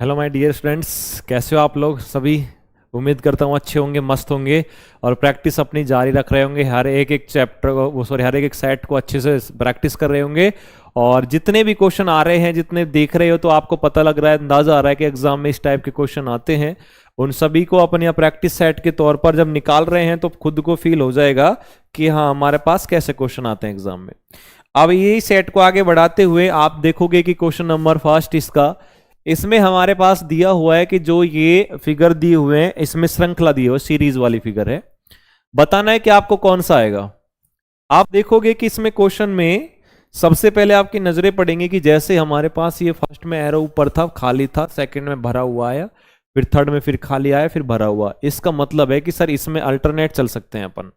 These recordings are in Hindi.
हेलो माय डियर स्टूडेंट्स, कैसे हो आप लोग सभी। उम्मीद करता हूँ अच्छे होंगे, मस्त होंगे और प्रैक्टिस अपनी जारी रख रहे होंगे। हर एक चैप्टर को हर एक सेट को अच्छे से प्रैक्टिस कर रहे होंगे। और जितने भी क्वेश्चन आ रहे हैं, जितने देख रहे हो, तो आपको पता लग रहा है, अंदाजा आ रहा है कि एग्जाम में इस टाइप के क्वेश्चन आते हैं। उन सभी को अपन यहाँ प्रैक्टिस सेट के तौर पर जब निकाल रहे हैं तो खुद को फील हो जाएगा कि हाँ, हमारे पास कैसे क्वेश्चन आते हैं एग्जाम में। अब यही सेट को आगे बढ़ाते हुए आप देखोगे कि क्वेश्चन नंबर फर्स्ट इसमें हमारे पास दिया हुआ है कि जो ये फिगर दिए हुए हैं, इसमें श्रृंखला दी हुई है, सीरीज वाली फिगर है। बताना है कि आपको कौन सा आएगा। आप देखोगे कि इसमें क्वेश्चन में सबसे पहले आपकी नजरें पड़ेंगी कि जैसे हमारे पास ये फर्स्ट में एरो ऊपर था, खाली था, सेकंड में भरा हुआ आया, फिर थर्ड में फिर खाली आया, फिर भरा हुआ। इसका मतलब है कि सर इसमें अल्टरनेट चल सकते हैं, अपन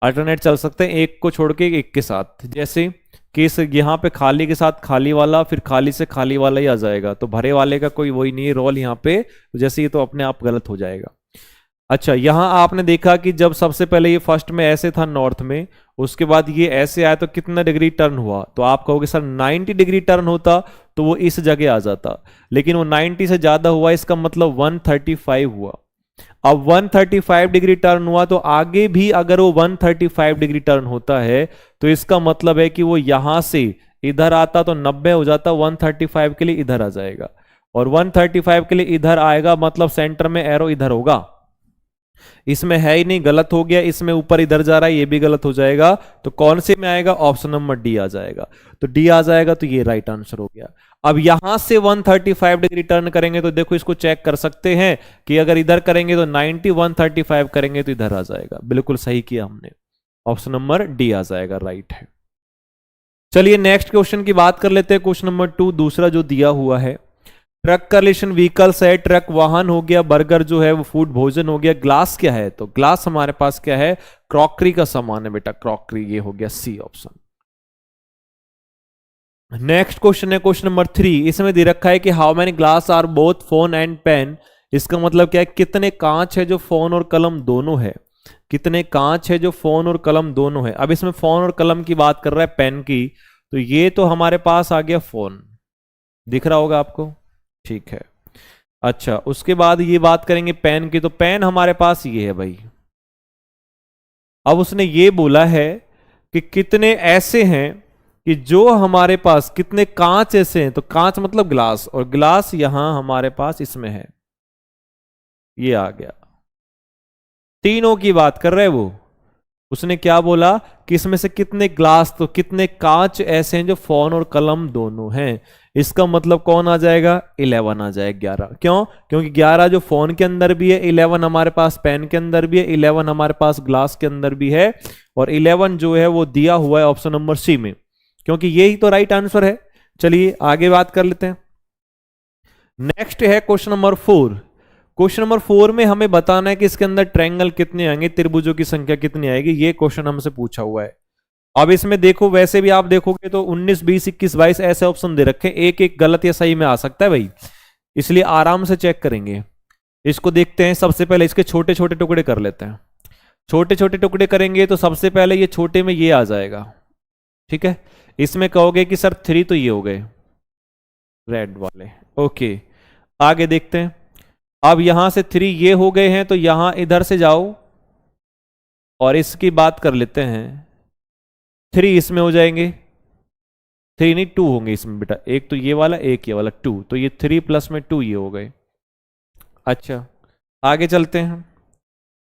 अल्टरनेट चल सकते हैं, एक को छोड़ के एक के साथ। जैसे कि इस यहाँ पे खाली के साथ खाली वाला, फिर खाली से खाली वाला ही आ जाएगा, तो भरे वाले का कोई वही नहीं रोल यहाँ पे, जैसे ये तो अपने आप गलत हो जाएगा। अच्छा, यहाँ आपने देखा कि जब सबसे पहले ये फर्स्ट में ऐसे था नॉर्थ में, उसके बाद ये ऐसे आया तो कितना डिग्री टर्न हुआ, तो आप कहोगे सर 90 डिग्री टर्न होता तो वो इस जगह आ जाता, लेकिन वो 90 से ज्यादा हुआ, इसका मतलब 135 हुआ। अब 135 डिग्री टर्न हुआ तो आगे भी अगर वो 135 डिग्री टर्न होता है तो इसका मतलब है कि वो यहां से इधर आता तो 90 हो जाता, 135 के लिए इधर आ जाएगा, और 135 के लिए इधर आएगा, मतलब सेंटर में एरो इधर होगा। इसमें है ही नहीं, गलत हो गया। इसमें ऊपर इधर जा रहा है, ये भी गलत हो जाएगा। तो कौन से में आएगा? ऑप्शन नंबर डी आ जाएगा। तो डी आ जाएगा तो ये राइट आंसर हो गया। अब यहां से 135 डिग्री टर्न करेंगे तो देखो, इसको चेक कर सकते हैं कि अगर इधर करेंगे तो 90, 135 करेंगे तो इधर आ जाएगा। बिल्कुल सही किया हमने, ऑप्शन नंबर डी आ जाएगा, राइट है। चलिए नेक्स्ट क्वेश्चन की बात कर लेते हैं। क्वेश्चन नंबर 2 दूसरा जो दिया हुआ है, ट्रक का रिलेशन व्हीकल्स है, ट्रक वाहन हो गया, बर्गर जो है वो फूड भोजन हो गया, ग्लास क्या है? तो ग्लास हमारे पास क्या है? क्रॉकरी का सामान है बेटा, क्रॉकरी। ये हो गया सी ऑप्शन। नेक्स्ट क्वेश्चन है क्वेश्चन नंबर 3। इसमें दे रखा है कि how many glass are both phone and pen. इसका मतलब क्या है? कितने कांच है जो फोन और कलम दोनों है। कितने कांच है जो फोन और कलम दोनों है। अब इसमें फोन और कलम की बात कर रहा है, पेन की, तो ये तो हमारे पास आ गया फोन, दिख रहा होगा आपको, ठीक है। अच्छा, उसके बाद ये बात करेंगे पेन की, तो पेन हमारे पास ये है भाई। अब उसने ये बोला है कि कितने ऐसे हैं कि जो हमारे पास, कितने कांच ऐसे हैं, तो कांच मतलब ग्लास, और ग्लास यहां हमारे पास इसमें है, ये आ गया। तीनों की बात कर रहे हैं वो। उसने क्या बोला कि इसमें से कितने ग्लास, तो कितने कांच ऐसे हैं जो फोन और कलम दोनों हैं। इसका मतलब कौन आ जाएगा? 11 आ जाएगा, 11। क्यों? क्योंकि 11 जो फोन के अंदर भी है, 11 हमारे पास पेन के अंदर भी है, 11 हमारे पास ग्लास के अंदर भी है, और 11 जो है वो दिया हुआ है ऑप्शन नंबर सी में, क्योंकि यही तो राइट आंसर है। चलिए आगे बात कर लेते हैं। नेक्स्ट है क्वेश्चन नंबर 4। क्वेश्चन नंबर 4 में हमें बताना है कि इसके अंदर ट्रायंगल कितने आएंगे, त्रिभुजों की संख्या कितनी आएगी। ये क्वेश्चन हमसे पूछा हुआ है। अब इसमें देखो, वैसे भी आप देखोगे तो 19, 20, 21, 22 ऐसे ऑप्शन दे रखे हैं, एक एक गलत या सही में आ सकता है भाई, इसलिए आराम से चेक करेंगे। इसको देखते हैं। सबसे पहले इसके छोटे छोटे टुकड़े कर लेते हैं। छोटे छोटे टुकड़े करेंगे तो सबसे पहले ये छोटे में ये आ जाएगा, ठीक है। इसमें कहोगे कि सर 3 तो ये हो गए रेड वाले, ओके। आगे देखते हैं। अब यहां से 3 ये हो गए हैं, तो यहां इधर से जाओ और इसकी बात कर लेते हैं। 3 इसमें हो जाएंगे, 3 नहीं 2 होंगे इसमें बेटा, एक तो ये वाला, एक ये वाला, 2, तो ये 3 प्लस में 2 ये हो गए। अच्छा, आगे चलते हैं।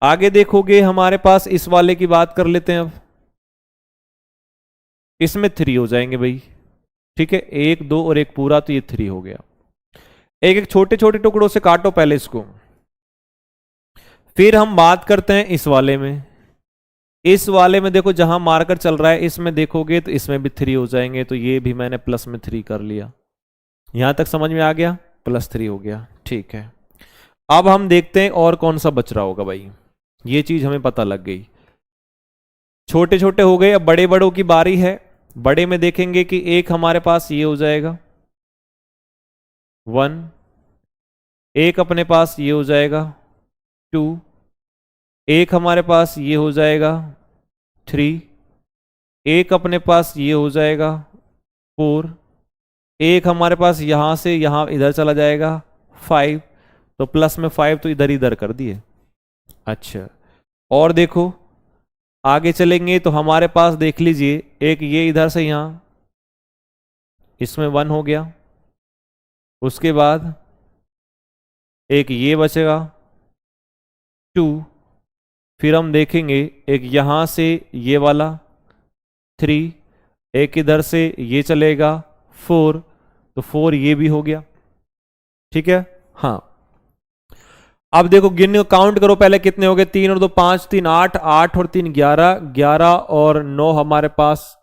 आगे देखोगे हमारे पास इस वाले की बात कर लेते हैं। अब इसमें 3 हो जाएंगे भाई, ठीक है, 1, 2 और एक पूरा, तो ये 3 हो गया। एक एक छोटे छोटे टुकड़ों से काटो पहले इसको, फिर हम बात करते हैं इस वाले में। इस वाले में देखो, जहां मार्कर चल रहा है, इसमें देखोगे तो इसमें भी 3 हो जाएंगे, तो ये भी मैंने प्लस में 3 कर लिया। यहां तक समझ में आ गया? +3 हो गया, ठीक है। अब हम देखते हैं और कौन सा बच रहा होगा भाई। ये चीज हमें पता लग गई, छोटे छोटे हो गए। अब बड़े बड़ों की बारी है। बड़े में देखेंगे कि एक हमारे पास ये हो जाएगा 1, एक अपने पास ये हो जाएगा 2, एक हमारे पास ये हो जाएगा 3, एक अपने पास ये हो जाएगा 4, एक हमारे पास यहां से यहां इधर चला जाएगा 5, तो प्लस में 5 तो इधर इधर कर दिए। अच्छा, और देखो आगे चलेंगे तो हमारे पास देख लीजिए, एक ये इधर से यहां, इसमें 1 हो गया, उसके बाद एक ये बचेगा 2, फिर हम देखेंगे एक यहां से ये वाला 3, एक इधर से ये चलेगा 4, तो 4 ये भी हो गया। ठीक है, हाँ। अब देखो गिन काउंट करो पहले कितने हो गए, 3 और 2 5, 3 8, 8 और 3 11, 11 और 9 हमारे पास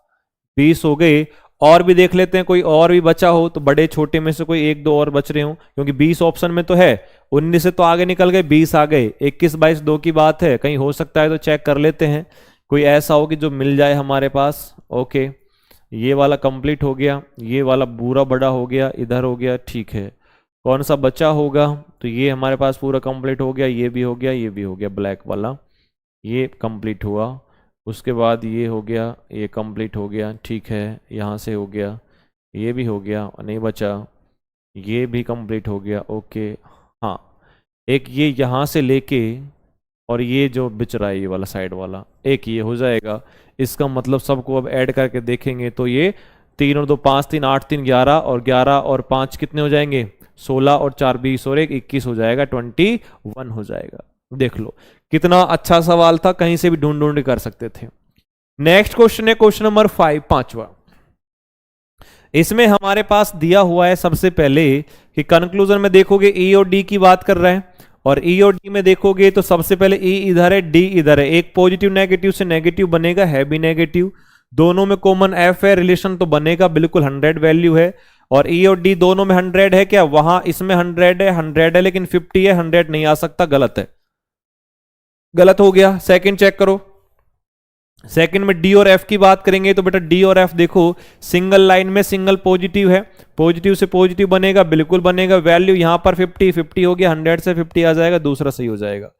20 हो गए। और भी देख लेते हैं कोई और भी बचा हो तो, बड़े छोटे में से कोई एक दो और बच रहे हो, क्योंकि 20 ऑप्शन में तो है, 19 से तो आगे निकल गए, 20 आ गए, 21 22 2 की बात है, कहीं हो सकता है तो चेक कर लेते हैं कोई ऐसा हो कि जो मिल जाए हमारे पास। ओके, ये वाला कंप्लीट हो गया, ये वाला पूरा बड़ा हो गया, इधर हो गया, ठीक है। कौन सा बचा होगा, तो ये हमारे पास पूरा कंप्लीट हो गया, ये भी हो गया, ये भी हो गया, ब्लैक वाला ये कंप्लीट हुआ। उसके बाद ये हो गया, ये कंप्लीट हो गया, ठीक है, यहाँ से हो गया, ये भी हो गया, नहीं बचा, ये भी कंप्लीट हो गया। ओके, हाँ, एक ये यहाँ से लेके और ये जो बिच रहा है ये वाला साइड वाला, एक ये हो जाएगा। इसका मतलब सबको अब ऐड करके देखेंगे तो ये 3 और 2 5, 3 8, 3 11 और 11 और 5 कितने हो जाएंगे, 16 और 4 20 और 1 21 हो जाएगा, 21 हो जाएगा। देख लो कितना अच्छा सवाल था, कहीं से भी ढूंढ ढूंढ कर सकते थे। नेक्स्ट क्वेश्चन है क्वेश्चन नंबर 5, पांचवा। इसमें हमारे पास दिया हुआ है सबसे पहले कि कंक्लूजन में देखोगे ई और डी की बात कर रहे हैं, और ई और डी में देखोगे तो सबसे पहले ई इधर है, डी इधर है, एक पॉजिटिव नेगेटिव से नेगेटिव बनेगा, है भी नेगेटिव, दोनों में कॉमन एफ है, रिलेशन तो बनेगा बिल्कुल 100 वैल्यू है। और ई और डी दोनों में 100 है क्या, वहां इसमें 100 है लेकिन 50 है, 100 नहीं आ सकता, गलत है, गलत हो गया। सेकंड चेक करो, सेकंड में डी और एफ की बात करेंगे तो बेटा डी और एफ देखो सिंगल लाइन में सिंगल पॉजिटिव है, पॉजिटिव से पॉजिटिव बनेगा, बिल्कुल बनेगा, वैल्यू यहां पर 50 50 हो गया, 100 से 50 आ जाएगा, दूसरा सही हो जाएगा।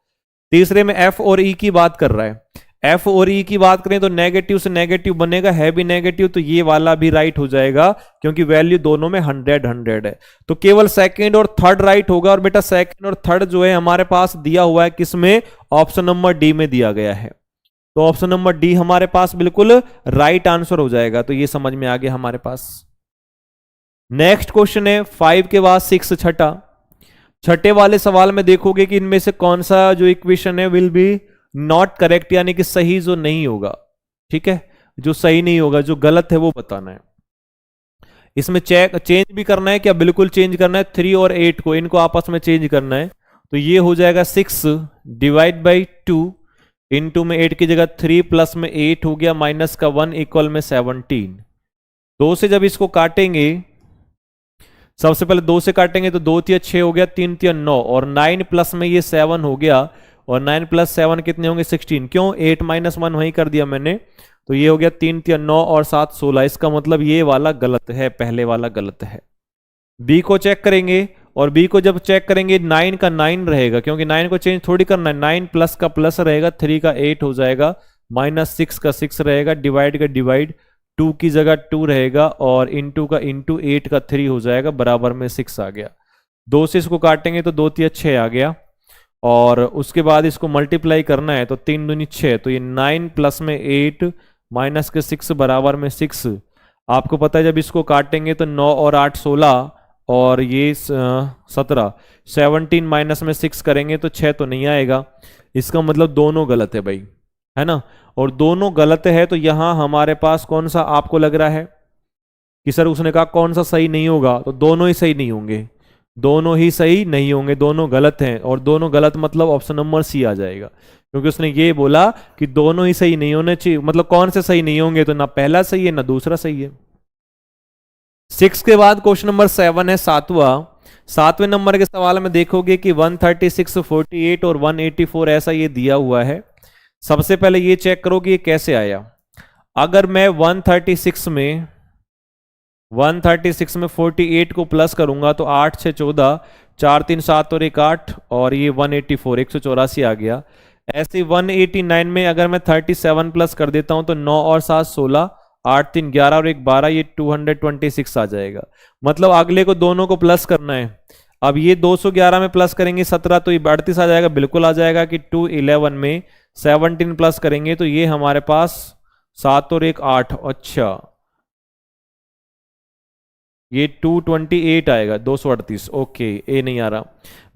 तीसरे में एफ और ई की बात कर रहा है, एफ और ई की बात करें तो नेगेटिव से नेगेटिव बनेगा, है भी नेगेटिव, तो ये वाला भी राइट हो जाएगा क्योंकि वैल्यू दोनों में 100 है। तो केवल सेकंड और थर्ड राइट होगा, और बेटा सेकंड और थर्ड जो है हमारे पास दिया हुआ है किसमें, ऑप्शन नंबर डी में दिया गया है, तो ऑप्शन नंबर डी हमारे पास बिल्कुल राइट आंसर हो जाएगा। तो ये समझ में आ गया हमारे पास। नेक्स्ट क्वेश्चन है 5 के बाद 6, छठा। छठे वाले सवाल में देखोगे कि इनमें से कौन सा जो इक्वेशन है विल बी नॉट करेक्ट, यानी कि सही जो नहीं होगा, ठीक है, जो सही नहीं होगा, जो गलत है वो बताना है। इसमें चेंज भी करना है क्या, बिल्कुल चेंज करना है, 3 और 8 को इनको आपस में चेंज करना है। तो ये हो जाएगा 6 डिवाइड बाई 2, इनटू में 8 की जगह 3 प्लस में 8 हो गया, माइनस का 1 इक्वल में 17। 2 से जब इसको काटेंगे, सबसे पहले 2 से काटेंगे तो 2 तिया 6 हो गया, 3 तिया 9 और 9 प्लस में ये 7 हो गया, और 9 प्लस 7 कितने होंगे 16, क्यों 8 माइनस 1 वहीं कर दिया मैंने, तो ये हो गया 3 तिया 9 और 7 16। इसका मतलब ये वाला गलत है, पहले वाला गलत है। बी को चेक करेंगे, और बी को जब चेक करेंगे 9 का 9 रहेगा, क्योंकि 9 को चेंज थोड़ी करना है, 9 प्लस का प्लस रहेगा, 3 का 8 हो जाएगा, माइनस 6 का 6 रहेगा, डिवाइड का डिवाइड, 2 की जगह 2 रहेगा, और इंटू का इंटू 8 का 3 हो जाएगा, बराबर में 6 आ गया। 2 से इसको काटेंगे तो 2 तिया 6 आ गया, और उसके बाद इसको मल्टीप्लाई करना है तो 3 दूनी 6, तो ये 9 प्लस में 8 माइनस के 6 बराबर में 6। आपको पता है जब इसको काटेंगे तो 9 और 8 16, और ये 17, 17 माइनस में 6 करेंगे तो 6 तो नहीं आएगा। इसका मतलब दोनों गलत है भाई, है ना, और दोनों गलत है। तो यहां हमारे पास कौन सा आपको लग रहा है कि सर उसने कहा कौन सा सही नहीं होगा, तो दोनों ही सही नहीं होंगे, दोनों ही सही नहीं होंगे, दोनों गलत हैं, और दोनों गलत मतलब ऑप्शन नंबर सी आ जाएगा, क्योंकि उसने ये बोला कि दोनों ही सही नहीं होने चाहिए, मतलब कौन से सही नहीं होंगे, तो ना पहला सही है ना दूसरा सही है। 6 के बाद क्वेश्चन नंबर 7 है, सातवें नंबर के सवाल में देखोगे कि 136, 48 और 184 ऐसा ये दिया हुआ है। सबसे पहले ये चेक करो कि ये कैसे आया। अगर मैं 136 में 48 को प्लस करूंगा तो 8 6 14, 4 3 7 और 1 8, और ये 184 184 आ गया। ऐसे 189 में अगर मैं 37 प्लस कर देता हूं तो 9 और 7 16, 8 3 11 और 1 12, ये 226 आ जाएगा। मतलब अगले को दोनों को प्लस करना है। अब ये 211 में प्लस करेंगे 17 तो ये 38 आ जाएगा, बिल्कुल आ जाएगा कि 211 में 17 प्लस करेंगे तो ये हमारे पास 7 और 1 8। अच्छा ये 228 आएगा, 238। ओके ए नहीं आ रहा।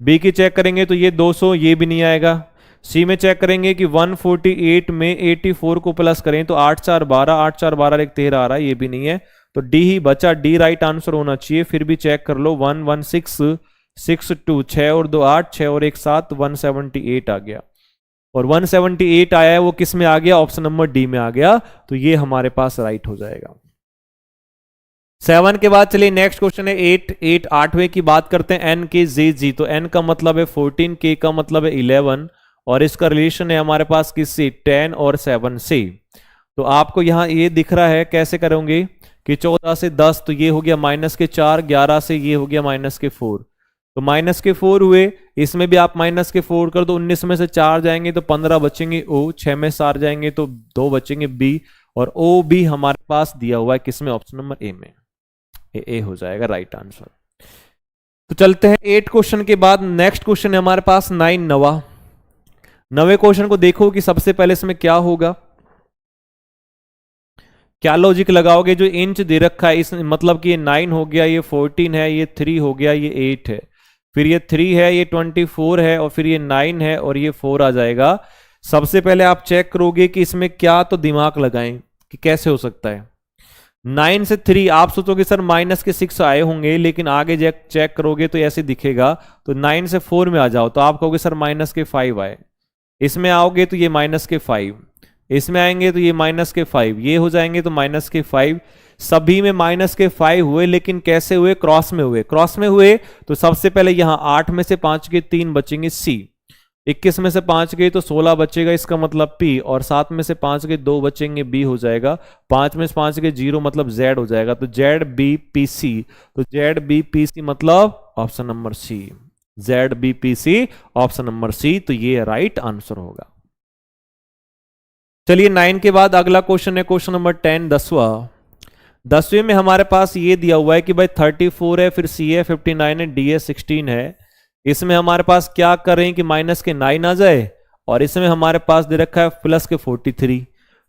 बी की चेक करेंगे तो ये 200, ये भी नहीं आएगा। सी में चेक करेंगे कि 148 में 84 को प्लस करें तो 8 4 12, 8 4 12 1 13 आ रहा है, ये भी नहीं है। तो डी ही बचा, डी राइट आंसर होना चाहिए। फिर भी चेक कर लो, 116 6 2 6 और 2 8, 6 और 1 7, 178 आ गया। और 178 आया है वो किस में आ गया, ऑप्शन नंबर डी में आ गया। तो ये हमारे पास राइट हो जाएगा। 7 के बाद चलिए नेक्स्ट क्वेश्चन है 8 8वें की बात करते हैं। एन के जे जी, तो एन का मतलब है 14, के का मतलब है 11 और इसका रिलेशन है हमारे पास किससे, 10 और 7 से। तो आपको यहां ये दिख रहा है, कैसे करोगे कि 14 से 10 तो ये हो गया -4, 11 से ये हो गया -4, तो -4 हुए। इसमें भी आप -4 कर दो, 19 में से 4 जाएंगे तो 15 बचेंगे ओ, 6 में 4 जाएंगे तो 2 बचेंगे बी, और ओ बी हमारे पास दिया हुआ है किसमें, ऑप्शन नंबर ए में। ए हो जाएगा राइट आंसर। तो चलते हैं 8 क्वेश्चन के बाद नेक्स्ट क्वेश्चन है हमारे पास 9 नवा। नवे क्वेश्चन को देखो कि सबसे पहले इसमें क्या होगा, क्या लॉजिक लगाओगे। जो इंच दे रखा है इस मतलब कि ये 9 हो गया, ये 14 है, ये 3 हो गया, ये 8 है, फिर ये 3 है, ये 24 है, और फिर ये 9 है और ये 4 आ जाएगा। सबसे पहले आप चेक करोगे कि इसमें क्या, तो दिमाग लगाएं कि कैसे हो सकता है। 9 से 3 आप सोचोगे सर -6 आए होंगे, लेकिन आगे चेक करोगे तो ऐसे दिखेगा। तो 9 से 4 में आ जाओ तो आप कहोगे सर -5 आए, इसमें आओगे तो ये -5, इसमें आएंगे तो ये -5, ये हो जाएंगे तो -5। सभी में -5 हुए, लेकिन कैसे हुए, क्रॉस में हुए। क्रॉस में हुए तो सबसे पहले यहां 8 में से 5 के 3 बचेंगे सी, 21 में से 5 गए तो 16 बचेगा, इसका मतलब पी, और 7 में से 5 के 2 बचेंगे बी हो जाएगा, 5 में से 5 के 0 मतलब जेड हो जाएगा। तो जेड बी पी सी, तो जेड बी पी सी मतलब option number C, Z B P C option number C. तो ये राइट आंसर होगा। चलिए 9 के बाद अगला क्वेश्चन है क्वेश्चन नंबर 10 10वां। 10वें में हमारे पास ये दिया हुआ है कि भाई 34 है, फिर सी है 59 है, डी है 16 है। इसमें हमारे पास क्या कर रहे हैं कि माइनस के 9 आ जाए, और इसमें हमारे पास दे रखा है प्लस के 43।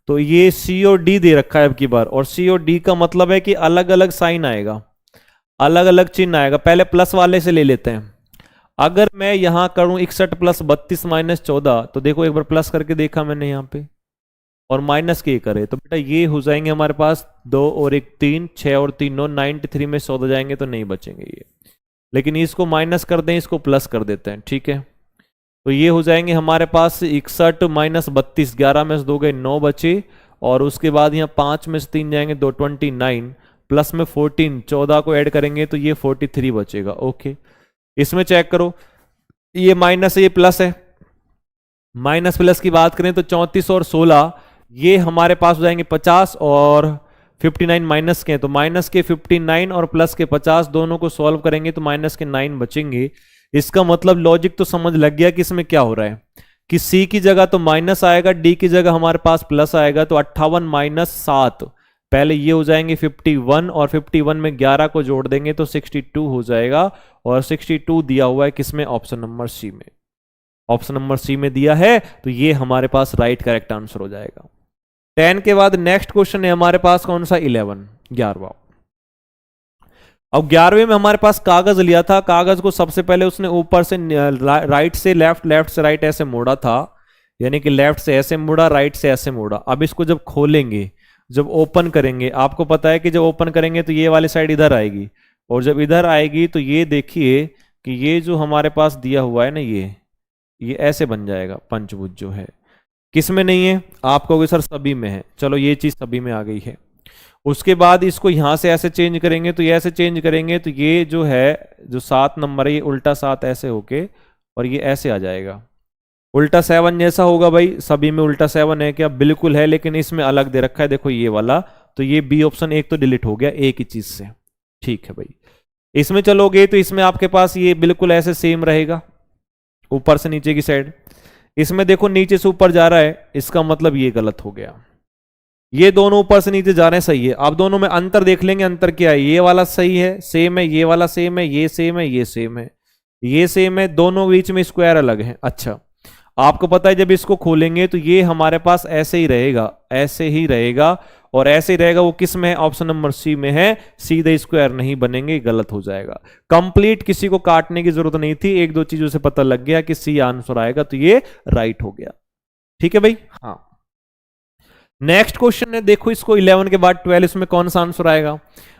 तो ये सी और डी दे रखा है अब की बार, और सी और डी का मतलब है कि अलग अलग साइन आएगा, अलग अलग चिन्ह आएगा। पहले प्लस वाले से ले लेते हैं। अगर मैं यहां करूं 61 + 32 - 14, तो देखो एक बार प्लस करके देखा मैंने यहां पे, और माइनस के करे तो बेटा ये हो जाएंगे हमारे पास 2 और 1 3, 6 और 3 9, 93 में 100 जाएंगे तो नहीं बचेंगे ये। लेकिन इसको माइनस कर दें, इसको प्लस कर देते हैं, ठीक है। तो ये हो जाएंगे हमारे पास 61 - 32, 11 में से 2 गए 9 बचे, और उसके बाद यहाँ 5 में से 3 जाएंगे 2, 29 प्लस में 14, 14 को ऐड करेंगे तो ये 43 बचेगा। ओके, इसमें चेक करो, ये माइनस है, ये प्लस है। माइनस प्लस की बात करें तो 34 और 16 ये हमारे पास हो जाएंगे 50, और 59 माइनस के हैं तो माइनस के 59 और प्लस के 50 दोनों को सॉल्व करेंगे तो माइनस के 9 बचेंगे। इसका मतलब लॉजिक तो समझ लग गया कि इसमें क्या हो रहा है कि सी की जगह तो माइनस आएगा, डी की जगह हमारे पास प्लस आएगा। तो 58 - 7 पहले ये हो जाएंगे 51, और 51 में 11 को जोड़ देंगे तो 62 हो जाएगा, और 62 दिया हुआ है किसमें, ऑप्शन नंबर सी में। ऑप्शन नंबर सी में दिया है तो ये हमारे पास राइट करेक्ट आंसर हो जाएगा। 10 के बाद नेक्स्ट क्वेश्चन है हमारे पास कौन सा, 11 11वां। अब 11वें में हमारे पास कागज लिया था, कागज को सबसे पहले उसने ऊपर से राइट से लेफ्ट, लेफ्ट से राइट ऐसे मोड़ा था, यानी कि लेफ्ट से ऐसे मोड़ा, राइट से ऐसे मोड़ा। अब इसको जब खोलेंगे, जब ओपन करेंगे, आपको पता है कि जब ओपन करेंगे तो ये वाली साइड इधर आएगी, और जब इधर आएगी तो ये देखिए कि ये जो हमारे पास दिया हुआ है ना, ये ऐसे बन जाएगा पंचभुज जो है। किस में नहीं है, आप कहोगे सर सभी में है। चलो ये चीज सभी में आ गई है। उसके बाद इसको यहां से ऐसे चेंज करेंगे, तो ये ऐसे चेंज करेंगे तो ये जो है, जो 7 नंबर है, ये उल्टा 7 ऐसे होके और ये ऐसे आ जाएगा। उल्टा 7 जैसा होगा भाई, सभी में उल्टा 7 है क्या, बिल्कुल है, लेकिन इसमें अलग दे रखा है, देखो ये वाला। तो ये बी ऑप्शन एक तो डिलीट हो गया एक ही चीज से, ठीक है भाई। इसमें चलोगे तो इसमें आपके पास ये बिल्कुल ऐसे सेम रहेगा, ऊपर से नीचे की साइड। इसमें देखो नीचे से ऊपर जा रहा है, इसका मतलब ये गलत हो गया। ये दोनों ऊपर से नीचे जा रहे हैं, सही है। आप दोनों में अंतर देख लेंगे, अंतर क्या है, ये वाला सही है, सेम है, ये वाला सेम है, ये सेम है, ये सेम है। ये सेम है, दोनों बीच में स्क्वायर अलग है। अच्छा, आपको पता है जब इसको खोलेंगे तो ये हमारे पास ऐसे ही रहेगा, ऐसे ही रहेगा और ऐसे ही रहेगा। वो किस में है? ऑप्शन नंबर सी में है। सीधे स्क्वायर नहीं बनेंगे, गलत हो जाएगा। कंप्लीट, किसी को काटने की जरूरत नहीं थी, एक दो चीजों से पता लग गया कि सी आंसर आएगा, तो ये राइट हो गया। ठीक है भाई। हाँ, नेक्स्ट क्वेश्चन है, देखो इसको 11 के बाद 12, इसमें कौन सा आंसर आएगा?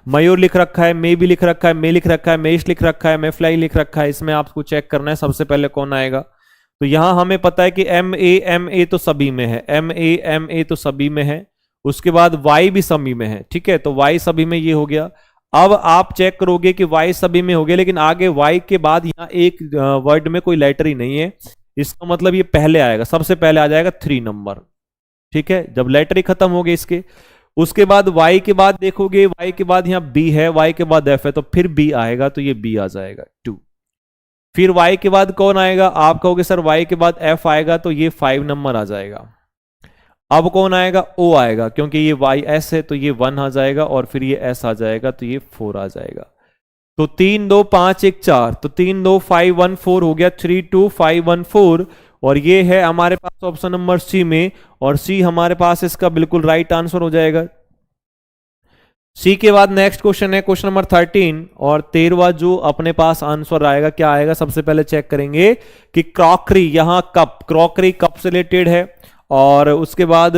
मयूर लिख रखा है, मे भी लिख रखा है, मे लिख रखा है, मेष लिख रखा है, मे फ्लाई लिख रखा है। इसमें आपको चेक करना है सबसे पहले कौन आएगा। तो यहां हमें पता है कि एम ए तो सभी में है, एम ए तो सभी में है। उसके बाद वाई भी सभी में है, ठीक है, तो वाई सभी में ये हो गया। अब आप चेक करोगे कि वाई सभी में हो गया, लेकिन आगे वाई के बाद यहां एक वर्ड में कोई लेटर ही नहीं है, इसका मतलब ये पहले आएगा, सबसे पहले आ जाएगा 3 नंबर। ठीक है, जब लेटर ही खत्म हो गए इसके। उसके बाद y के बाद देखोगे, y के बाद यहां b है, y के बाद f है, तो फिर b आएगा, तो ये b आ जाएगा 2। फिर y के बाद कौन आएगा? आप कहोगे सर y के बाद f आएगा, तो ये 5 नंबर आ जाएगा। अब कौन आएगा? o आएगा, क्योंकि ये y s है, तो ये 1 आ जाएगा, और फिर ये s आ जाएगा, तो ये 4 आ जाएगा। तो 3 2 5 1 4, तो 3 2 5 1 4 हो गया, 3 2 5 1 4, और ये है हमारे पास ऑप्शन नंबर सी में, और सी हमारे पास इसका बिल्कुल राइट आंसर हो जाएगा। सी के बाद नेक्स्ट क्वेश्चन है क्वेश्चन नंबर 13, और 13वां जो अपने पास आंसर आएगा, क्या आएगा? सबसे पहले चेक करेंगे कि क्रॉकरी, यहां कप, क्रॉकरी कप से रिलेटेड है, और उसके बाद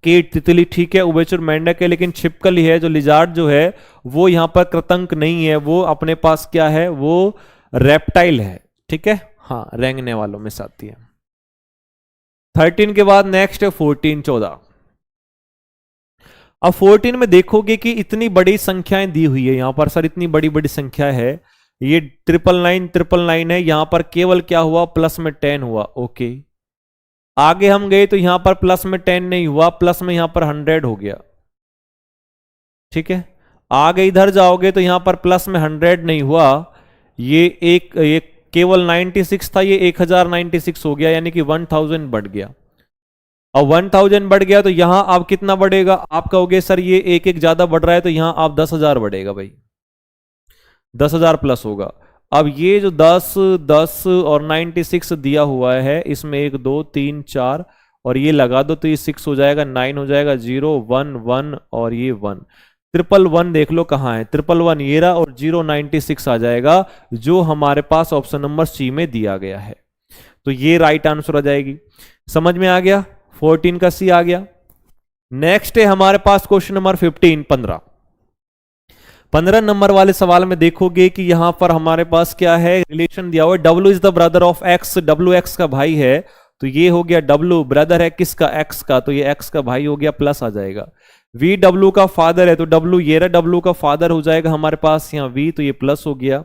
कीट तितली, ठीक है, उभयचर मेंढक है, लेकिन छिपकली है, जो लिजार्ड जो है वो यहां पर कृतंक नहीं है, वो अपने पास क्या है? वो रेप्टाइल है। ठीक है, हाँ, रेंगने वालों में से आती है। 13 के बाद नेक्स्ट है 14, 14। अब 14 में देखोगे कि इतनी बड़ी संख्याएं दी हुई है यहां पर, सर इतनी बड़ी बड़ी संख्या है, ये 999 है, यहां पर केवल क्या हुआ? प्लस में 10 हुआ। ओके, आगे हम गए तो यहां पर प्लस में 10 नहीं हुआ, प्लस में यहां पर 100 हो गया। ठीक है, आगे इधर जाओगे तो यहां पर प्लस में 100 नहीं हुआ, ये केवल 96 था, ये 1096 हो गया, यानी कि 1000 बढ़ गया। अब 1000 बढ़ गया तो यहां आप कितना बढ़ेगा? आप कहोगे सर ये एक एक ज्यादा बढ़ रहा है, तो यहां आप 10,000 बढ़ेगा भाई, 10,000 प्लस होगा। अब ये जो 10 10 और 96 दिया हुआ है, इसमें 1 2 3 4 और ये लगा दो, तो ये 6 हो जाएगा, 9 हो जाएगा, 0 1 1 और ये 1, 111 देख लो कहाँ है, 111 ये रहा, और 096 आ जाएगा, जो हमारे पास ऑप्शन नंबर सी में दिया गया है। तो ये राइट आंसर आ जाएगी। समझ में आ गया? 14 का सी आ गया। नेक्स्ट है हमारे पास क्वेश्चन नंबर 15, 15 नंबर वाले सवाल में देखोगे कि यहां पर हमारे पास क्या है? रिलेशन दिया हुआ है, W is the brother of X, W X का भाई है, तो ये हो गया W ब्रदर है किसका? X का, तो ये X का भाई हो गया, प्लस आ जाएगा। V W का फादर है, तो W ये रहा, W का फादर हो जाएगा हमारे पास यहाँ V, तो ये प्लस हो गया।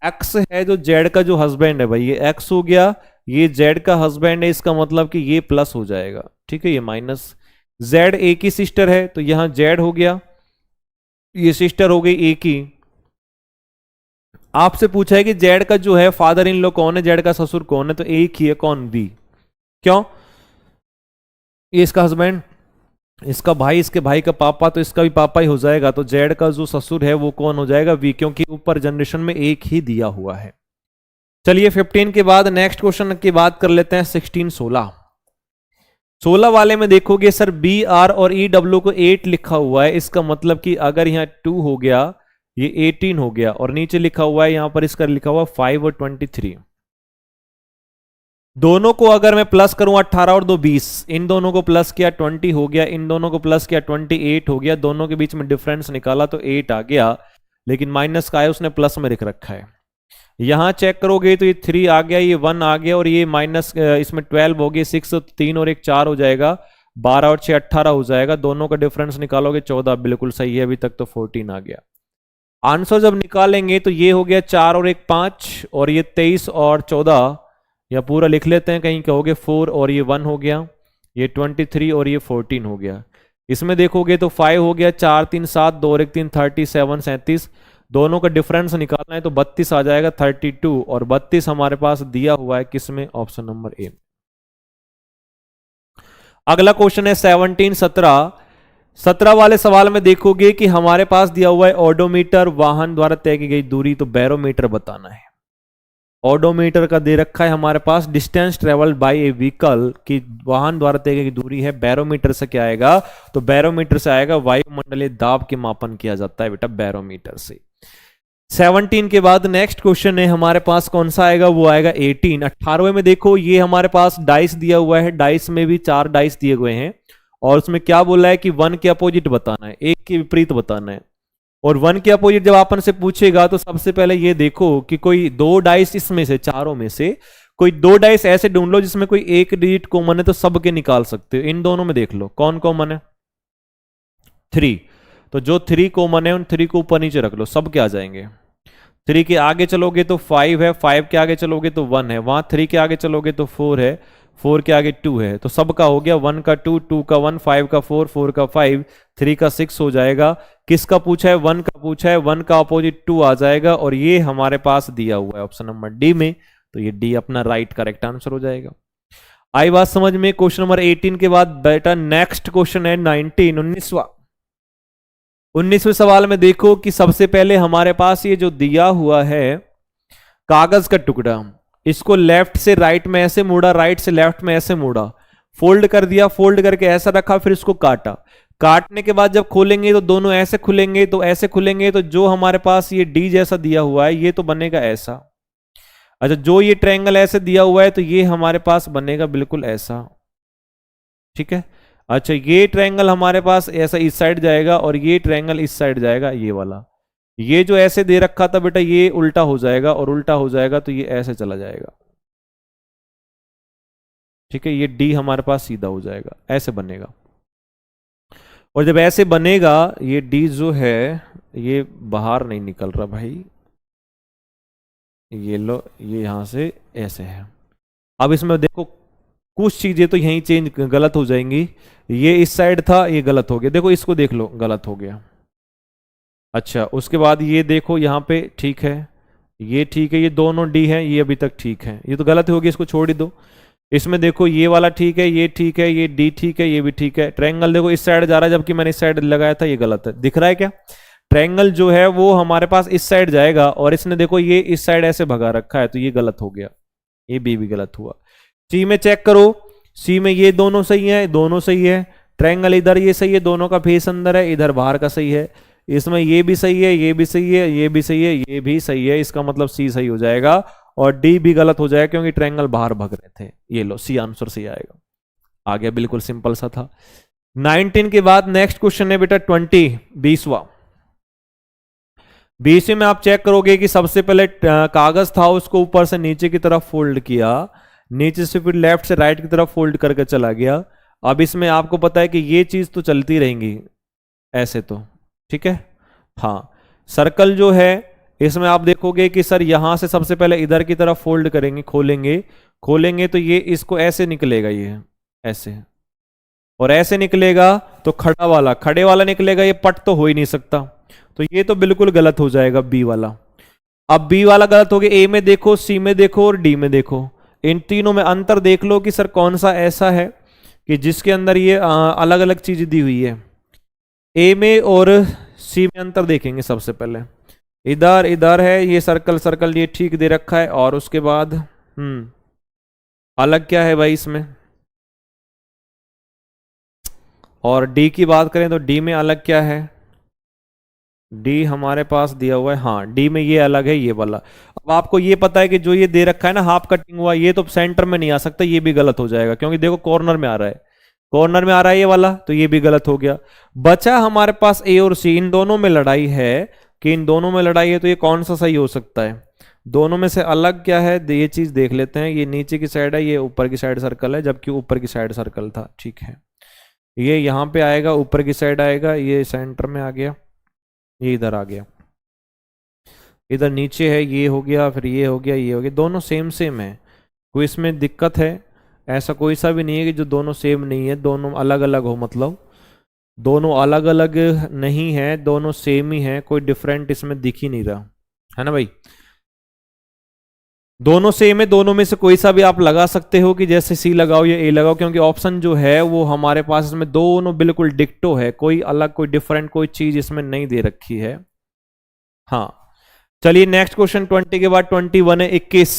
X है जो Z का जो हस्बैंड है भाई, ये X हो गया, ये Z का हस्बैंड है, इसका मतलब कि ये प्लस हो जाएगा। ठीक है, ये माइनस। Z एक ही सिस्टर है, तो यहां Z हो गया, ये सिस्टर हो गई एक ही। आपसे पूछा है कि जेड का जो है फादर इन लॉ कौन है, जेड का ससुर कौन है, तो एक ही है, कौन? बी। क्यों? ये इसका हस्बैंड, इसका भाई, इसके भाई का पापा, तो इसका भी पापा ही हो जाएगा, तो जेड का जो ससुर है वो कौन हो जाएगा? वी, क्योंकि ऊपर जनरेशन में एक ही दिया हुआ है। चलिए 15 के बाद नेक्स्ट क्वेश्चन की बात कर लेते हैं, 16 16। 16 वाले में देखोगे सर बी आर और ई डब्ल्यू को 8 लिखा हुआ है, इसका मतलब कि अगर यहां 2 हो गया, ये 18 हो गया, और नीचे लिखा हुआ है यहां पर इसका लिखा हुआ 5 और 23। दोनों को अगर मैं प्लस करूं 18 और 2 20, इन दोनों को प्लस किया 20 हो गया, इन दोनों को प्लस किया 28 हो गया, दोनों के बीच में डिफरेंस निकाला तो 8 आ गया, लेकिन माइनस का है उसने प्लस में लिख रखा है। यहां चेक करोगे तो ये 3 आ गया, ये 1 आ गया, और ये माइनस इसमें 12 हो गया, 6 3 और 1 4 हो जाएगा, 12 और 6 18 हो जाएगा, दोनों का डिफरेंस निकालोगे 14, बिल्कुल सही है, अभी तक तो 14 आ गया। आंसर जब निकालेंगे तो ये हो गया 4 और 1 5, और ये 23 और 14, या पूरा लिख लेते हैं, कहीं कहोगे 4 और ये 1 हो गया, ये 23 और ये 14 हो गया। इसमें देखोगे तो 5 हो गया, 4 3 7, 2 और 1 3, 37 37, दोनों का डिफरेंस निकालना है तो 32 आ जाएगा, 32, और 32 हमारे पास दिया हुआ है किसमें? Option number A. अगला क्वेश्चन है 17 17। 17 वाले सवाल में देखोगे कि हमारे पास दिया हुआ है ओडोमीटर, वाहन द्वारा तय की गई दूरी, तो बैरोमीटर बताना है। ओडोमीटर का दे रखा है हमारे पास distance travelled by a vehicle की वाहन द्वारा तय की दूरी है। बैरोमीटर से क्या आएगा, तो बैरोमीटर से आएगा वायुमंडलीय दाब के मापन किया जाता है बेटा बैरोमीटर से। 17 के बाद नेक्स्ट क्वेश्चन है हमारे पास कौन सा आएगा, वो आएगा 18। 18वें में देखो ये हमारे पास डाइस दिया हुआ है, डाइस में भी 4 डाइस दिए हुए हैं और उसमें क्या बोला है कि 1 के अपोजिट बताना है, 1 के विपरीत बताना है। और 1 के अपोजिट जब अपन से पूछेगा तो सबसे पहले ये देखो कि कोई 2 डाइस इसमें से, चारों में से कोई 2 डाइस ऐसे ढूंढ लो जिसमें कोई एक डिजिट कॉमन है, तो सबके निकाल सकते हो। इन दोनों में देख लो कौन कॉमन है, 3। तो जो 3 कॉमन है उन 3 को ऊपर नीचे रख लो, सब के आ जाएंगे। 3 के आगे चलोगे तो 5 है, 5 के आगे चलोगे तो 1 है, वहां 3 के आगे चलोगे तो 4 है, 4 के आगे 2 है, तो सबका हो गया 1 का 2, 2 का 1, 5 का 4, 4 का 5, 3 का 6 हो जाएगा। किसका पूछा है, 1 का पूछा है, 1 का अपोजिट 2 आ जाएगा और ये हमारे पास दिया हुआ है ऑप्शन नंबर डी में, तो ये डी अपना राइट करेक्ट आंसर हो जाएगा। आई बात समझ में। क्वेश्चन नंबर 18 के बाद बेटा नेक्स्ट क्वेश्चन है 19, 19वां। 19वें सवाल में देखो कि सबसे पहले हमारे पास ये जो दिया हुआ है कागज का टुकड़ा, इसको लेफ्ट से राइट में ऐसे मोड़ा, राइट से लेफ्ट में ऐसे मोड़ा, फोल्ड कर दिया, फोल्ड करके ऐसा रखा, फिर इसको काटा। काटने के बाद जब खोलेंगे तो दोनों ऐसे खुलेंगे, तो ऐसे खुलेंगे तो जो हमारे पास ये डी जैसा दिया हुआ है ये तो बनेगा ऐसा। अच्छा, जो ये ट्रायंगल ऐसे दिया हुआ है तो ये हमारे पास बनेगा बिल्कुल ऐसा, ठीक है। अच्छा, ये ट्रायंगल हमारे पास ऐसा इस साइड जाएगा और ये ट्रायंगल इस साइड जाएगा, ये वाला। ये जो ऐसे दे रखा था बेटा ये उल्टा हो जाएगा और उल्टा हो जाएगा तो ये ऐसे चला जाएगा, ठीक है। ये डी हमारे पास सीधा हो जाएगा, ऐसे बनेगा। और जब ऐसे बनेगा ये डी जो है ये बाहर नहीं निकल रहा भाई, ये लो, ये यहां से ऐसे है। अब इसमें देखो कुछ चीजें तो यहीं चेंज गलत हो जाएंगी। ये इस साइड था, ये गलत हो गया, देखो इसको देख लो, गलत हो गया। अच्छा, उसके बाद ये देखो यहाँ पे ठीक है, ये ठीक है, ये दोनों डी है, ये अभी तक ठीक है, ये तो गलत हो गया, इसको छोड़ ही दो। इसमें देखो ये वाला ठीक है, ये ठीक है, ये डी ठीक है, ये भी ठीक है। ट्रायंगल देखो इस साइड जा रहा है जबकि मैंने इस साइड लगाया था, ये गलत है। दिख रहा है क्या, ट्रायंगल जो है वो हमारे पास इस साइड जाएगा और इसने देखो ये इस साइड ऐसे भगा रखा है, तो ये गलत हो गया, ये बी भी गलत हुआ। सी में चेक करो, सी में ये दोनों सही है, दोनों सही है। ट्रायंगल इधर ये सही है, दोनों का फेस अंदर है, इधर बाहर का सही है। इसमें ये भी सही है, ये भी सही है, ये भी सही है, ये भी सही है, इसका मतलब सी सही हो जाएगा और डी भी गलत हो जाएगा क्योंकि ट्रायंगल बाहर भग रहे थे। ये लो, सी आंसर सही आएगा। आ गया, बिल्कुल सिंपल सा था। 19 के बाद नेक्स्ट क्वेश्चन है बेटा 20, 20वां। 20वें में आप चेक करोगे कि सबसे पहले कागज था उसको ऊपर से नीचे की तरफ फोल्ड किया, नीचे से फिर लेफ्ट से राइट की तरफ फोल्ड करके चला गया। अब इसमें आपको पता है कि ये चीज तो चलती रहेंगी ऐसे, तो ठीक है। हाँ, सर्कल जो है इसमें आप देखोगे कि सर यहां से सबसे पहले इधर की तरफ फोल्ड करेंगे, खोलेंगे, खोलेंगे तो ये इसको ऐसे निकलेगा, ये ऐसे, और ऐसे निकलेगा तो खड़ा वाला, खड़े वाला निकलेगा, ये पट तो हो ही नहीं सकता, तो ये तो बिल्कुल गलत हो जाएगा बी वाला। अब बी वाला गलत हो गया। ए में देखो, सी में देखो और डी में देखो, इन तीनों में अंतर देख लो कि सर कौन सा ऐसा है कि जिसके अंदर ये अलग अलग चीज दी हुई है। ए में और सी में अंतर देखेंगे सबसे पहले। इधर इधर है ये सर्कल, सर्कल ये ठीक दे रखा है, और उसके बाद अलग क्या है भाई इसमें। और डी की बात करें तो डी में अलग क्या है, डी हमारे पास दिया हुआ है, हाँ डी में ये अलग है, ये वाला। अब आपको ये पता है कि जो ये दे रखा है ना हाफ कटिंग हुआ, ये तो सेंटर में नहीं आ सकता, ये भी गलत हो जाएगा क्योंकि देखो कॉर्नर में आ रहा है, कॉर्नर में आ रहा है ये वाला, तो ये भी गलत हो गया। बचा हमारे पास ए और सी, इन दोनों में लड़ाई है कि इन दोनों में लड़ाई है, तो ये कौन सा सही हो सकता है। दोनों में से अलग क्या है ये चीज देख लेते हैं। ये नीचे की साइड है, ये ऊपर की साइड सर्कल है, जबकि ऊपर की साइड सर्कल था, ठीक है। ये यहाँ पे आएगा, ऊपर की साइड आएगा, ये सेंटर में आ गया, ये इधर आ गया, इधर नीचे है, ये हो गया, फिर ये हो गया, ये हो गया, दोनों सेम सेम है, कोई इसमें दिक्कत है ऐसा कोई सा भी नहीं है कि जो दोनों सेम नहीं है, दोनों अलग अलग हो, मतलब दोनों अलग अलग नहीं है, दोनों सेम ही है, कोई डिफरेंट इसमें दिख ही नहीं रहा है ना भाई। दोनों सेम है, दोनों में से कोई सा भी आप लगा सकते हो कि जैसे सी लगाओ या ए लगाओ, क्योंकि ऑप्शन जो है वो हमारे पास इसमें दोनों बिल्कुल डिक्टो है, कोई अलग कोई डिफरेंट कोई चीज इसमें नहीं दे रखी है। हाँ, चलिए नेक्स्ट क्वेश्चन 20 के बाद 21 है 21।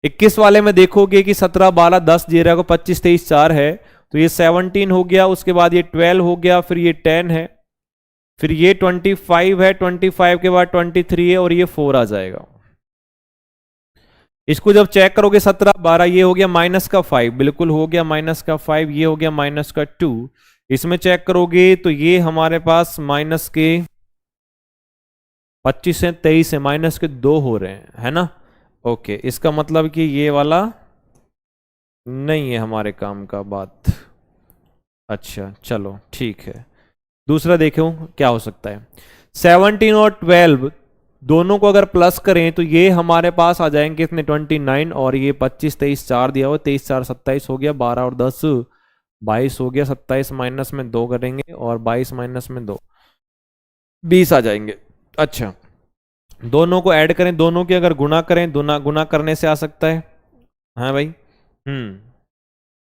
21 वाले में देखोगे कि 17 12 10 जीरो को 25 23 4 है, तो ये 17 हो गया, उसके बाद ये 12 हो गया, फिर ये 10 है, फिर ये 25 है, 25 के बाद 23 है और ये 4 आ जाएगा। इसको जब चेक करोगे 17 12, ये हो गया माइनस का 5, बिल्कुल हो गया माइनस का 5, ये हो गया माइनस का 2। इसमें चेक करोगे तो ये हमारे पास माइनस के 25 से 23 है, माइनस के 2 हो रहे हैं, है ना। ओके, इसका मतलब कि ये वाला नहीं है हमारे काम का बात। अच्छा चलो ठीक है, दूसरा देखो क्या हो सकता है। 17 और 12 दोनों को अगर प्लस करें तो ये हमारे पास आ जाएंगे कितने 29, और ये 25 23 4 दिया हुआ, 23 4 27 हो गया, 12 और 10 22 हो गया, 27 माइनस में 2 करेंगे और 22 माइनस में 2 20 आ जाएंगे। अच्छा, दोनों को ऐड करें, दोनों के अगर गुना करें, गुना करने से आ सकता है, हाँ भाई,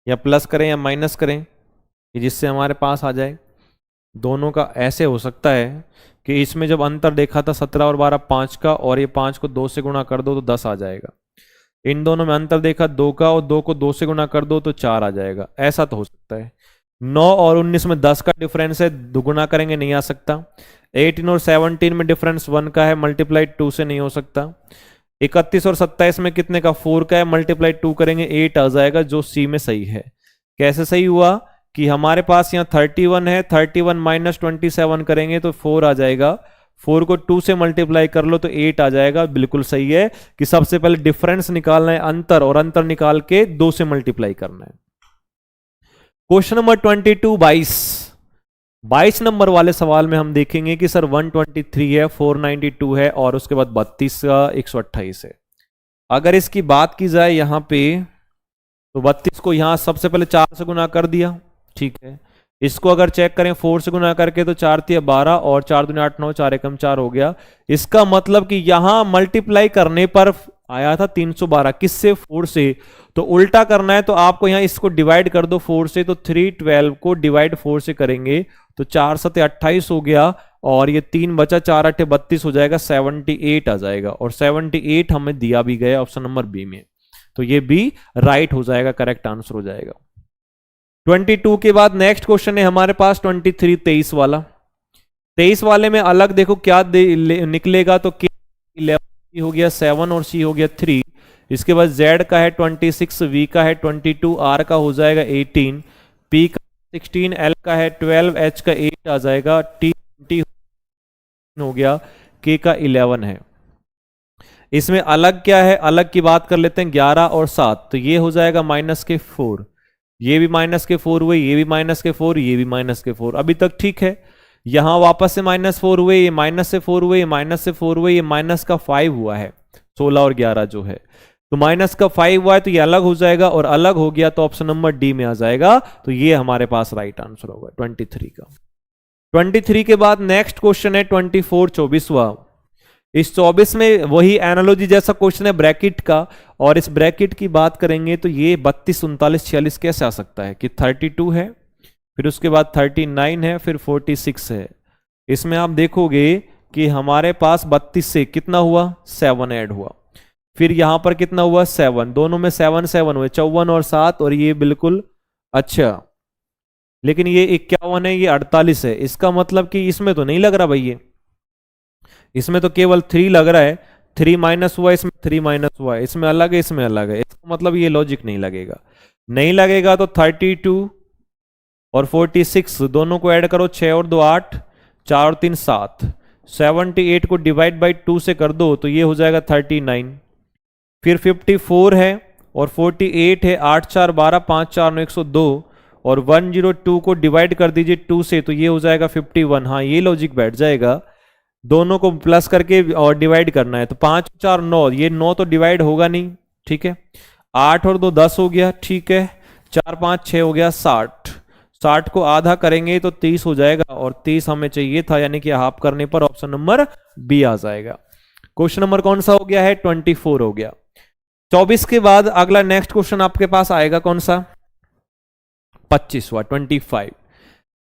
या प्लस करें या माइनस करें कि जिससे हमारे पास आ जाए। दोनों का ऐसे हो सकता है कि इसमें जब अंतर देखा था 17 और 12 5 का, और ये 5 को 2 से गुणा कर दो तो 10 आ जाएगा। इन दोनों में अंतर देखा 2 का, और 2 को 2 से गुणा कर दो तो 4 आ जाएगा, ऐसा तो हो सकता है। 9 और 19 में 10 का डिफरेंस है, दुगुना करेंगे नहीं आ सकता। 18 और 17 में डिफरेंस 1 का है, मल्टीप्लाई 2 से नहीं हो सकता। 31 और 27 में कितने का 4 का है, मल्टीप्लाई 2 करेंगे 8 आ जाएगा, जो सी में सही है। कैसे सही हुआ कि हमारे पास यहाँ 31 है, 31 माइनस 27 करेंगे तो 4 आ जाएगा, 4 को 2 से मल्टीप्लाई कर लो तो 8 आ जाएगा। बिल्कुल सही है कि सबसे पहले डिफरेंस निकालना है अंतर, और अंतर निकाल के 2 से मल्टीप्लाई करना है। क्वेश्चन नंबर 22 22 नंबर वाले सवाल में हम देखेंगे कि सर 123 है, 492 है, और उसके बाद 32 का 128 है। अगर इसकी बात की जाए यहां पे तो 32 को यहां सबसे पहले 4 से गुना कर दिया, ठीक है। इसको अगर चेक करें 4 से गुना करके तो 4 3 12 और 4 दूनी 8 9 4 एकम 4 हो गया। इसका मतलब कि यहां मल्टीप्लाई करने पर आया था 312, किससे 4 से, तो उल्टा करना है तो आपको यहां इसको डिवाइड कर दो 4 से, तो 312 को डिवाइड 4 से करेंगे तो 4 7 28 हो गया, और ये 3 बचा, 4 8 32 हो जाएगा, 78 आ जाएगा, और 78 हमें दिया भी गया ऑप्शन नंबर बी में, तो ये बी राइट हो जाएगा, करेक्ट आंसर हो जाएगा। 22 के बाद नेक्स्ट क्वेश्चन है हमारे पास 23 23 वाला। 23 वाले में अलग देखो क्या निकलेगा, तो के 11 हो गया 7 और सी हो गया 3। इसके बाद Z का है 26, V का है 22, R का हो जाएगा 18, P का 16, L का है 12, H का 8 आ जाएगा, T 20 हो गया, K का 11 है। इसमें अलग क्या है, अलग की बात कर लेते हैं 11 और 7, तो ये हो जाएगा माइनस के 4, ये भी माइनस के 4 हुए, ये भी माइनस के 4, ये भी माइनस के 4, अभी तक ठीक है। यहां वापस से -4 हुए, ये माइनस से 4 हुए, ये माइनस से 4 हुए, ये माइनस का 5 हुआ है, 16 और 11 जो है, तो माइनस का 5 हुआ है तो ये अलग हो जाएगा, और अलग हो गया तो ऑप्शन नंबर डी में आ जाएगा, तो ये हमारे पास राइट आंसर होगा 23 का। 23 के बाद नेक्स्ट क्वेश्चन है 24 24वां। इस 24 में वही एनालॉजी जैसा क्वेश्चन है ब्रैकेट का, और इस ब्रैकेट की बात करेंगे तो ये 32 39 46 कैसे आ सकता है कि 32 है, फिर उसके बाद 39 है, फिर 46 है। इसमें आप देखोगे कि हमारे पास 32 से कितना हुआ 7 ऐड हुआ, फिर यहां पर कितना हुआ 7, दोनों में 7 7 हुए, 54 और 7, और ये बिल्कुल अच्छा, लेकिन ये 51 है, ये 48 है। इसका मतलब कि इसमें तो नहीं लग रहा भाई, इसमें तो केवल 3 लग रहा है, 3 माइनस हुआ, इसमें 3 माइनस हुआ, इसमें अलग है, इसमें अलग है, इसका मतलब ये लॉजिक नहीं लगेगा, नहीं लगेगा। तो 32 और 46 दोनों को ऐड करो, 6 और 2 8, 4 और 3 7, 78 को डिवाइड बाई 2 से कर दो तो ये हो जाएगा 39, फिर 54 है और 48 है, 8 4 12, 5 4 9 102, और 102 को डिवाइड कर दीजिए 2 से तो ये हो जाएगा 51। हाँ ये लॉजिक बैठ जाएगा, दोनों को प्लस करके और डिवाइड करना है, तो 5 4 9, ये 9 तो डिवाइड होगा नहीं, ठीक है। 8 और 2 10 हो गया, ठीक है, 4 5 6 हो गया 60, 60 को आधा करेंगे तो 30 हो जाएगा, और 30 हमें चाहिए था, यानी कि हाफ करने पर ऑप्शन नंबर बी आ जाएगा। क्वेश्चन नंबर कौन सा हो गया है 24 हो गया। 24 के बाद अगला नेक्स्ट क्वेश्चन आपके पास आएगा कौन सा 25वां 25।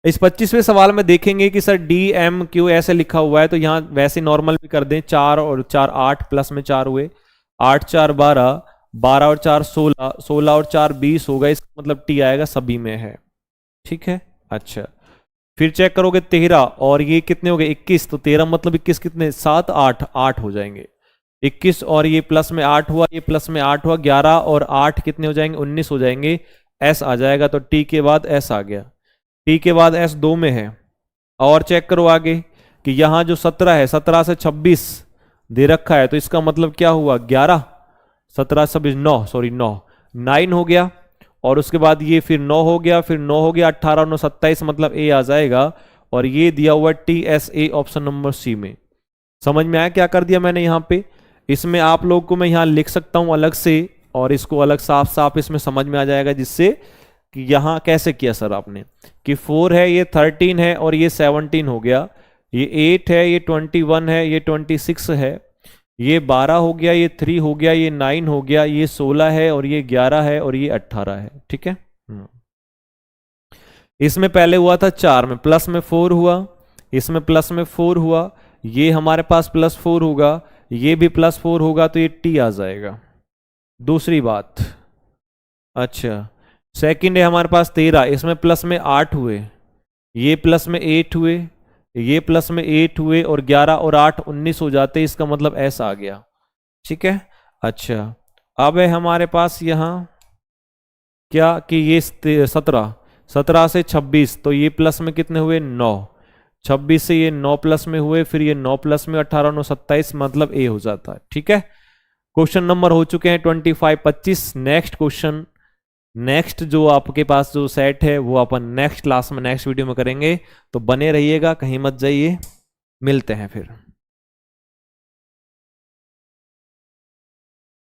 इस 25वें सवाल में देखेंगे कि सर डी एम क्यू ऐसे लिखा हुआ है, तो यहाँ वैसे नॉर्मल भी कर दें, 4 और 4 8 प्लस में 4 हुए, 8 4 12, 12 और 4 16, 16 और 4 20 होगा, इसका मतलब टी आएगा, सभी में है। ठीक है, अच्छा फिर चेक करोगे 13 और ये कितने हो गए 21, तो 13 मतलब 21 कितने 7 8 8 हो जाएंगे, 21 और ये प्लस में 8 हुआ, ये प्लस में 8 हुआ, 11 और 8 कितने हो जाएंगे 19 हो जाएंगे, एस आ जाएगा, तो टी के बाद एस आ गया, टी के बाद एस 2 में है। और चेक करो आगे कि यहां जो 17 है, 17 से 26 दे रखा है, तो इसका मतलब क्या हुआ 11, 17 26 9, सॉरी 9 9 हो गया, और उसके बाद ये फिर 9 हो गया, फिर 9 हो गया, 18 9 27 मतलब ए आ जाएगा, और ये दिया हुआ T S A option number C में। समझ में आया क्या कर दिया मैंने यहाँ पे? इसमें आप लोग को मैं यहाँ लिख सकता हूँ अलग से, और इसको अलग साफ साफ इसमें समझ में आ जाएगा, जिससे कि यहाँ कैसे किया सर आपने कि 4 है, ये 13 है, और ये 17 हो गया, ये 8 है, ये 21 है, ये 26 है, ये 12 हो गया, ये 3 हो गया, ये 9 हो गया, ये 16 है, और ये 11 है, और ये 18 है। ठीक है, इसमें पहले हुआ था 4 में, प्लस में 4 हुआ, इसमें प्लस में 4 हुआ, ये हमारे पास प्लस 4 होगा, ये भी प्लस 4 होगा, तो ये टी आ जाएगा। दूसरी बात, अच्छा सेकंड है हमारे पास 13, इसमें प्लस में 8 हुए, ये प्लस में 8 हुए, ये प्लस में 8 हुए, और 11 और 8 19 हो जाते, इसका मतलब एस आ गया। ठीक है, अच्छा अब है हमारे पास यहां क्या कि ये 17 से 26, तो ये प्लस में कितने हुए 9, 26 से ये 9 प्लस में हुए, फिर ये 9 प्लस में 18 9 27 मतलब ए हो जाता है। ठीक है, क्वेश्चन नंबर हो चुके हैं 25 25। नेक्स्ट क्वेश्चन, नेक्स्ट जो आपके पास जो सेट है वो अपन नेक्स्ट क्लास में नेक्स्ट वीडियो में करेंगे, तो बने रहिएगा, कहीं मत जाइए, मिलते हैं फिर।